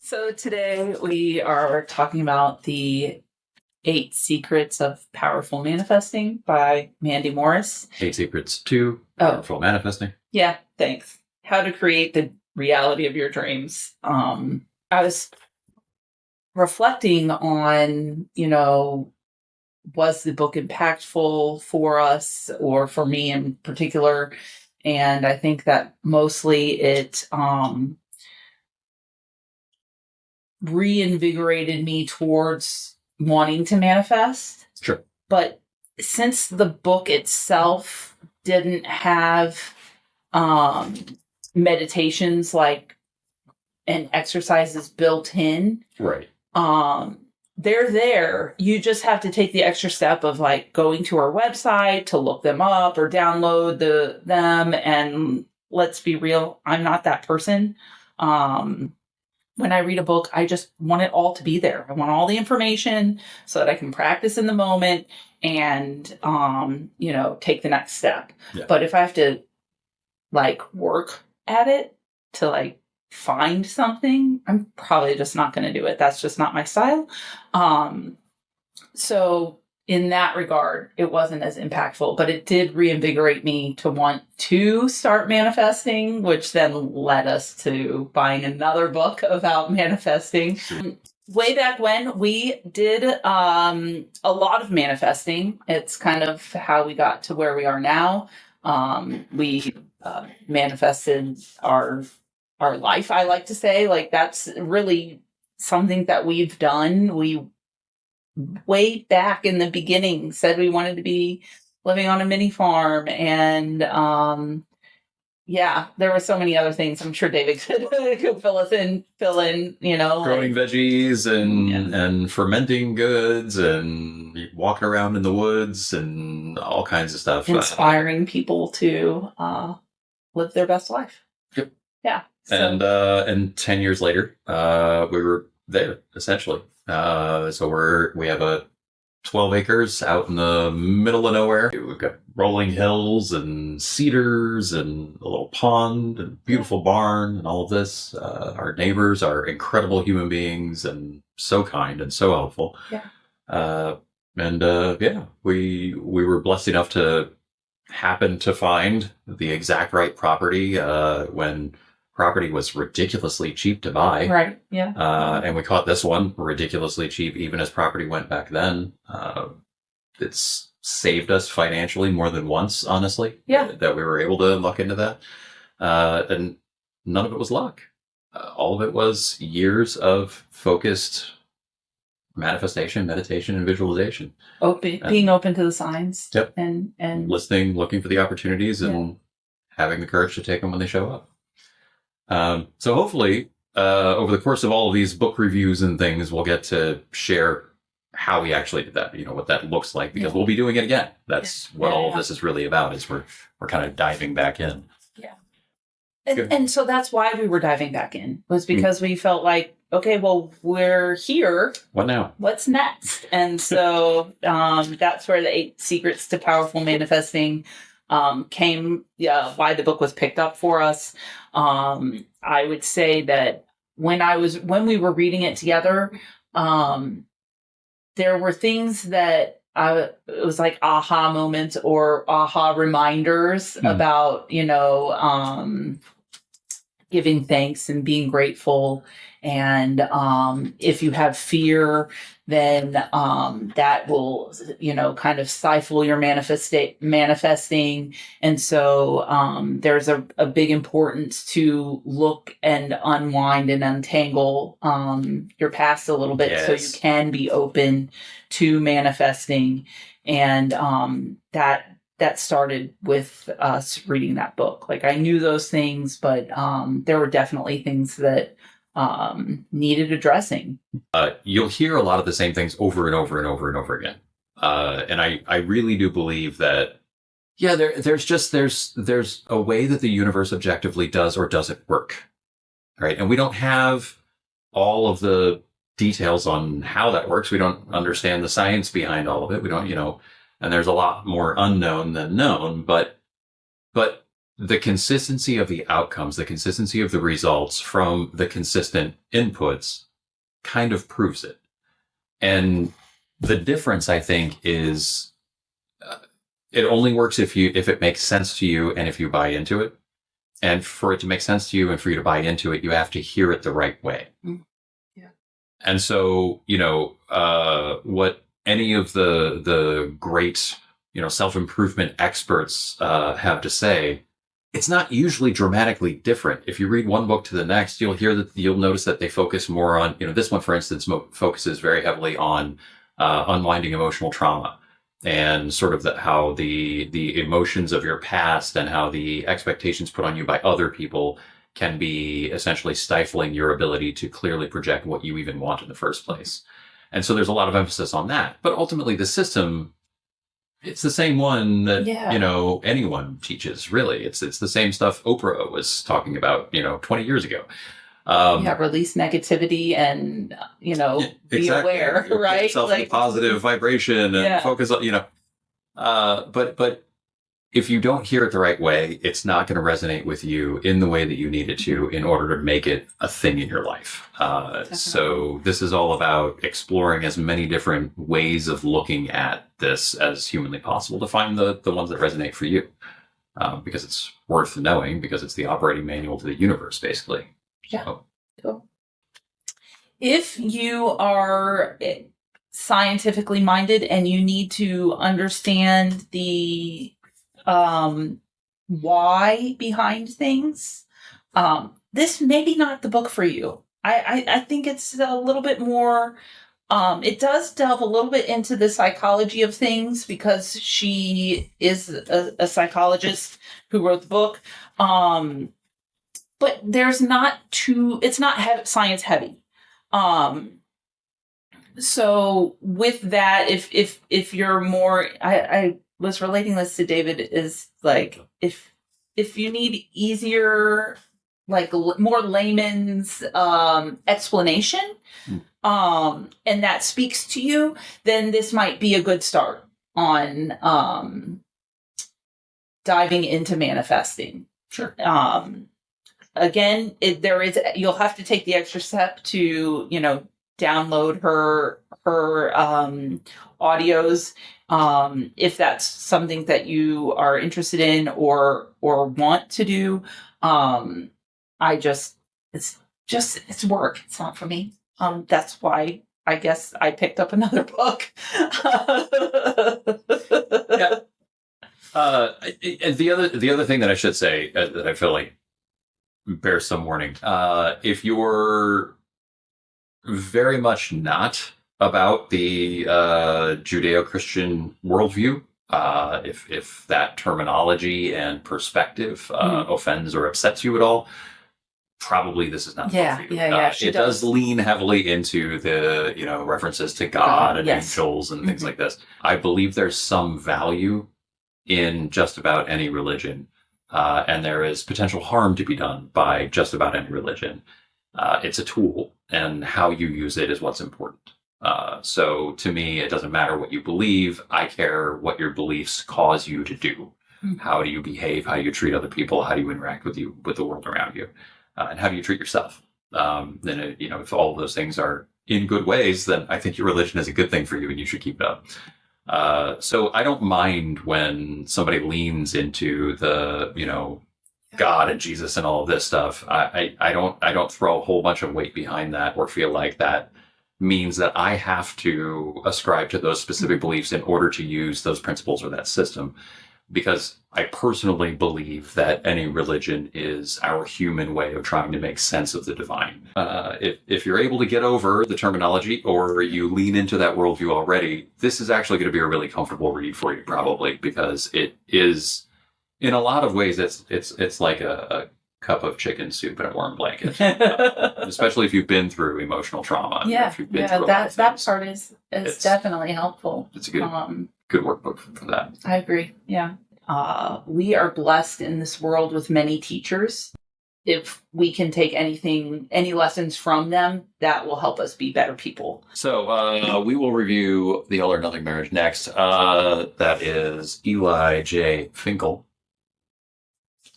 So today we are talking about the 8 Secrets of Powerful Manifesting by Mandy Morris. 8 Secrets to Powerful Manifesting. Yeah, thanks. How to create the reality of your dreams. I was reflecting on, was the book impactful for us or for me in particular? And I think that mostly it reinvigorated me towards wanting to manifest. Sure. But since the book itself didn't have meditations like and exercises built in, right? They're there. You just have to take the extra step of like going to our website to look them up or download them. And let's be real, I'm not that person. When I read a book, I just want it all to be there. I want all the information so that I can practice in the moment and, take the next step. Yeah. But if I have to work at it to find something, I'm probably just not going to do it. That's just not my style. So in that regard, it wasn't as impactful, but it did reinvigorate me to want to start manifesting, which then led us to buying another book about manifesting. Way back when, we did a lot of manifesting. It's kind of how we got to where we are now. We manifested our life, I like to say. That's really something that we've done. We way back in the beginning said we wanted to be living on a mini farm, and there were so many other things. I'm sure David could fill in, growing veggies and fermenting goods and walking around in the woods and all kinds of stuff, inspiring people to live their best life. Yep. Yeah. And 10 years later, we were there essentially. So we have a 12 acres out in the middle of nowhere. We've got rolling hills and cedars and a little pond and beautiful barn and all of this. Our neighbors are incredible human beings and so kind and so helpful. Yeah. We were blessed enough to happen to find the exact right property when property was ridiculously cheap to buy. Right. Yeah. And we caught this one ridiculously cheap, even as property went back then. It's saved us financially more than once, honestly. Yeah. That we were able to luck into that. And none of it was luck. All of it was years of focused manifestation, meditation, and visualization. Being open to the signs. Yep. And listening, looking for the opportunities, and having the courage to take them when they show up. So hopefully, over the course of all of these book reviews and things, we'll get to share how we actually did that, what that looks like, because we'll be doing it again. That's what all of this is really about, is we're kind of diving back in. Yeah. And so that's why we were diving back in, was because we felt like, okay, well, we're here. What now? What's next? And so that's where the 8 Secrets to Powerful Manifesting came, why the book was picked up for us. I would say that when we were reading it together, there were things that it was like aha moments or aha reminders about, giving thanks and being grateful. And if you have fear, then that will, kind of stifle your manifesting. And so there's a big importance to look and unwind and untangle your past a little bit, so you can be open to manifesting. And that started with us reading that book. I knew those things, but there were definitely things that needed addressing. You'll hear a lot of the same things over and over and over and over again. And I really do believe that, there's a way that the universe objectively does or doesn't work. Right. And we don't have all of the details on how that works. We don't understand the science behind all of it. We don't, and there's a lot more unknown than known, but the consistency of the outcomes, the consistency of the results from the consistent inputs kind of proves it. And the difference, I think, is it only works if it makes sense to you and if you buy into it. And for it to make sense to you and for you to buy into it, you have to hear it the right way. Yeah. And so, what any of the great, self-improvement experts have to say, it's not usually dramatically different. If you read one book to the next, you'll notice that they focus more on, this one, for instance, focuses very heavily on unwinding emotional trauma and sort of how the emotions of your past and how the expectations put on you by other people can be essentially stifling your ability to clearly project what you even want in the first place. And so there's a lot of emphasis on that. But ultimately the system, it's the same one that, anyone teaches, really. It's the same stuff Oprah was talking about, 20 years ago. Release negativity and, be aware, right? Yourself in a positive vibration and focus on, but if you don't hear it the right way, it's not going to resonate with you in the way that you need it to in order to make it a thing in your life. So this is all about exploring as many different ways of looking at this as humanly possible to find the ones that resonate for you. Because it's worth knowing, because it's the operating manual to the universe, basically. Yeah. So. Cool. If you are scientifically minded and you need to understand the why behind things, this may be not the book for you. I think it's a little bit more, it does delve a little bit into the psychology of things because she is a psychologist who wrote the book. But it's not science heavy. So with that, if you're more, I was relating this to David, is like, if you need easier, like more layman's explanation, and that speaks to you, then this might be a good start on diving into manifesting. Sure. Again, you'll have to take the extra step to, download her audios, if that's something that you are interested in or want to do. It's work. It's not for me. That's why I guess I picked up another book. Yeah. The other thing that I should say that I feel like bears some warning. If you're very much not about the Judeo-Christian worldview, if that terminology and perspective offends or upsets you at all, probably this is not for you. It does lean heavily into the references to God and angels and things like this. I believe there's some value in just about any religion. And there is potential harm to be done by just about any religion. It's a tool, and how you use it is what's important. So to me, it doesn't matter what you believe. I care what your beliefs cause you to do. Mm-hmm. How do you behave? How do you treat other people? How do you interact with the world around you? And how do you treat yourself? Then, if all of those things are in good ways, then I think your religion is a good thing for you and you should keep it up. So I don't mind when somebody leans into the, God and Jesus and all of this stuff. I don't throw a whole bunch of weight behind that or feel like that means that I have to ascribe to those specific beliefs in order to use those principles or that system. Because I personally believe that any religion is our human way of trying to make sense of the divine. If you're able to get over the terminology or you lean into that worldview already, this is actually going to be a really comfortable read for you, probably, because it is, in a lot of ways, it's like a cup of chicken soup and a warm blanket, especially if you've been through emotional trauma. Yeah, that part is definitely helpful. It's a good workbook for that. I agree. Yeah. We are blessed in this world with many teachers. If we can take any lessons from them, that will help us be better people. So we will review The All or Nothing Marriage next. That is Eli J. Finkel.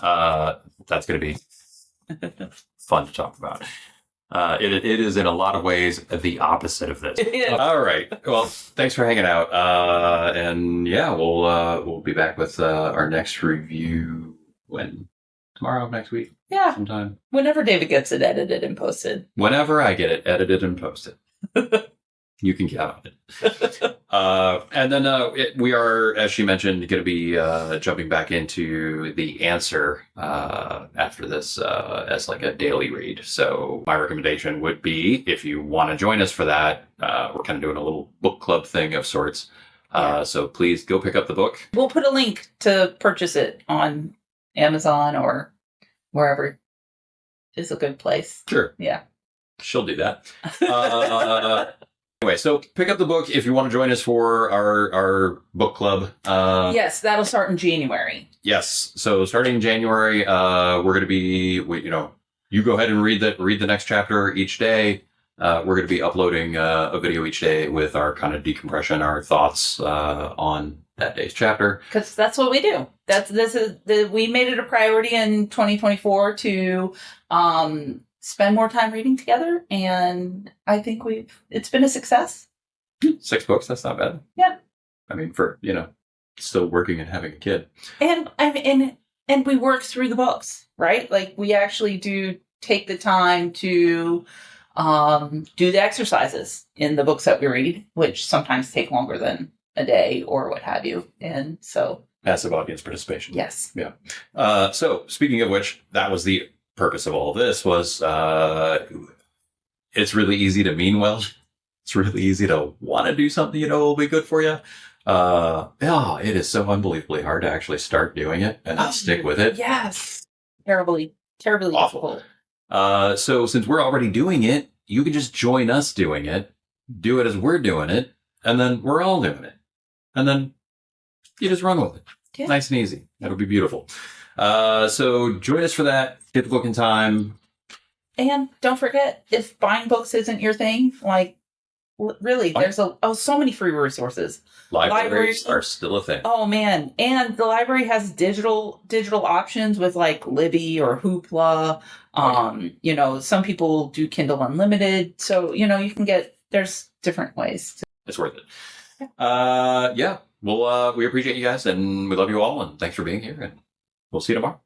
That's going to be fun to talk about. It is in a lot of ways the opposite of this. All right. Well, thanks for hanging out. And yeah, we'll be back with our next review tomorrow, next week. Yeah. Sometime. Whenever David gets it edited and posted. Whenever I get it edited and posted. You can count on it. And then we are, as she mentioned, going to be jumping back into the answer after this as like a daily read. So my recommendation would be, if you want to join us for that, we're kind of doing a little book club thing of sorts. So please go pick up the book. We'll put a link to purchase it on Amazon or wherever is a good place. Sure. Yeah. She'll do that. Anyway, so pick up the book if you want to join us for our book club. Yes, that'll start in January. Yes, so starting in January, we're going to be, you go ahead and read the next chapter each day. We're going to be uploading a video each day with our kind of decompression, our thoughts on that day's chapter. Because that's what we do. We made it a priority in 2024 to spend more time reading together, and I think it's been a success. 6 books, that's not bad. Yeah. I mean, for, still working and having a kid. And we work through the books, right? Like, we actually do take the time to do the exercises in the books that we read, which sometimes take longer than a day or what have you. And so passive audience participation. Yes. Yeah. So speaking of which, that was the purpose of all of this was it's really easy to mean well. It's really easy to want to do something will be good for you. It is so unbelievably hard to actually start doing it and then stick with it. Yes. Terribly awful. difficult. So since we're already doing it, you can just join us doing it, do it as we're doing it, and then we're all doing it. And then you just run with it. Yeah. Nice and easy. That'll be beautiful. So join us for that. Get the book in time. And don't forget, if buying books isn't your thing, like, really, there's so many free resources. Libraries are still a thing. Oh man. And the library has digital options with like Libby or Hoopla. Some people do Kindle Unlimited. So, you can there's different ways. It's worth it. Yeah. Well, we appreciate you guys and we love you all and thanks for being here and we'll see you tomorrow.